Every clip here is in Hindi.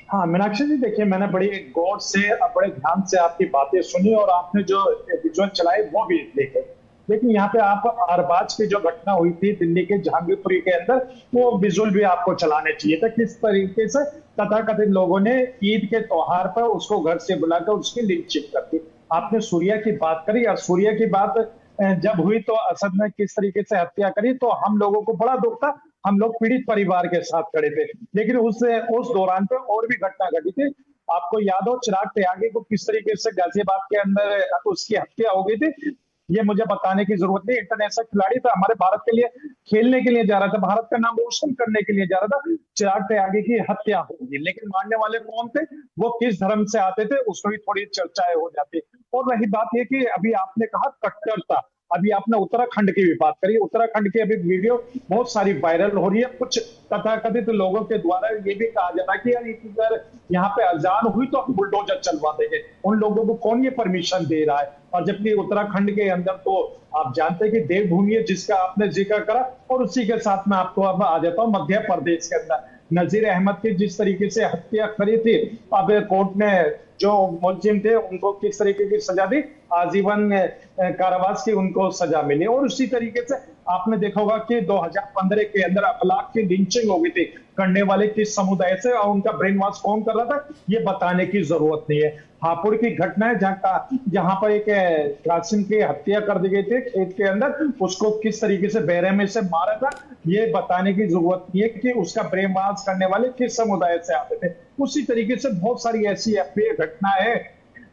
हाँ मीनाक्षी जी, देखिए मैंने बड़ी गौर से बड़े ध्यान से आपकी बातें सुनी और आपने जो विजुअल चलाए वो भी देखे। लेकिन यहाँ पे आप अरबाज की जो घटना हुई थी दिल्ली के जहांगीरपुरी के अंदर, वो विजुअल भी आपको चलाने चाहिए था किस तरीके से तथाकथित लोगों ने ईद के त्योहार पर उसको घर से बुलाकर उसकी लिंचिंग कर दी। आपने सूर्या की बात करी और सूर्या की बात जब हुई तो असद ने किस तरीके से हत्या करी तो हम लोगों को बड़ा दुख था। हम लोग पीड़ित परिवार के साथ खड़े थे। लेकिन उस दौरान पे और भी घटना घटी थी। आपको याद हो चिराग त्यागी को किस तरीके से गाजियाबाद के अंदर उसकी हत्या हो गई थी। ये मुझे बताने की जरूरत नहीं, इंटरनेशनल खिलाड़ी था, हमारे भारत के लिए खेलने के लिए जा रहा था, भारत का नाम रोशन करने के लिए जा रहा था। चिराग त्यागी की हत्या होगी, लेकिन मारने वाले कौन थे, वो किस धर्म से आते थे, उसमें भी थोड़ी चर्चाएं हो जाती। और रही बात ये कि अभी आपने कहा कट्टरता, अभी आपने उत्तराखंड की भी बात करी। उत्तराखंड की अभी वीडियो बहुत सारी वायरल हो रही है। कुछ तथाकथित लोगों के द्वारा ये भी कहा जा रहा है कि यार अगर यहाँ पे अजान हुई तो हम बुलडोजर चलवा देंगे। उन लोगों को कौन ये परमिशन दे रहा है? और जबकि उत्तराखंड के अंदर तो आप जानते हैं कि देवभूमि है जिसका आपने जिक्र करा। और उसी के साथ में आपको अब आ जाता हूँ मध्य प्रदेश के अंदर नजीर अहमद की जिस तरीके से हत्या करी थी। अब कोर्ट ने जो मुलजिम थे उनको किस तरीके की सजा दी, आजीवन कारावास की उनको सजा मिली। और उसी तरीके से आपने देखा होगा कि 2015 के अंदर अखलाक की लिंचिंग हो गई थी, करने वाले किस समुदाय से और उनका ब्रेन वॉश कौन कर रहा था ये बताने की जरूरत नहीं है। हापुड़ की घटना है जहां पर एक कासिम की हत्या कर दी गई थी खेत के अंदर, उसको किस तरीके से बेरहमी से मारा था ये बताने की जरूरत नहीं है कि उसका ब्रेन वॉश करने वाले किस समुदाय से आते थे। उसी तरीके से बहुत सारी ऐसी घटना है।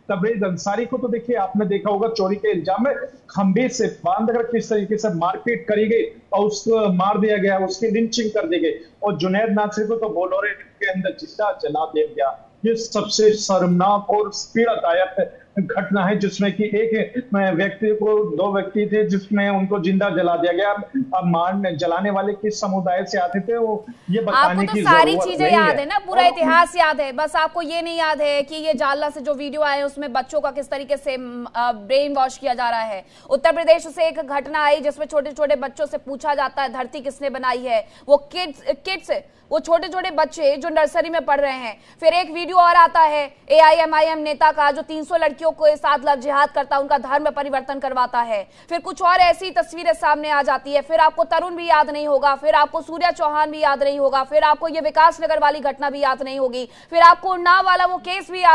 तबरेज अंसारी को तो देखिए आपने देखा होगा चोरी के इल्जाम में खंभे से बांध कर किस तरीके से मारपीट करी गई और उसको मार दिया गया, उसकी लिंचिंग कर दी गई। और जुनैद नासिर को तो बोलोरे के अंदर जिंदा जला दिया गया। ये सबसे शर्मनाक और पीड़ादायक घटना है जिसमें कि एक व्यक्ति को, दो व्यक्ति थे जिसमें उनको जिंदा जला दिया गया। अब मारने जलाने वाले किस समुदाय से आते थे वो ये आपको बताने तो की सारी जरूरत चीजें नहीं याद है। है ना, पूरा और इतिहास याद है, बस आपको ये नहीं याद है कि ये जालना से जो वीडियो आए उसमें बच्चों का किस तरीके से ब्रेन वॉश किया जा रहा है। उत्तर प्रदेश से एक घटना आई जिसमें छोटे छोटे बच्चों से पूछा जाता है धरती किसने बनाई है, वो किड्स वो छोटे छोटे बच्चे जो नर्सरी में पढ़ रहे हैं। फिर एक वीडियो और आता है एआईएमआईएम नेता का जो 300 लड़कियों को साथ लव जिहाद करता है, उनका धर्म परिवर्तन करवाता है। फिर कुछ और ऐसी तस्वीरें सामने आ जाती है। फिर आपको तरुण भी याद नहीं होगा, फिर आपको सूर्या चौहान भी याद नहीं होगा, फिर आपको ये विकास नगर वाली घटना भी याद नहीं होगी, फिर आपको उन्नाव वाला वो केस भी याद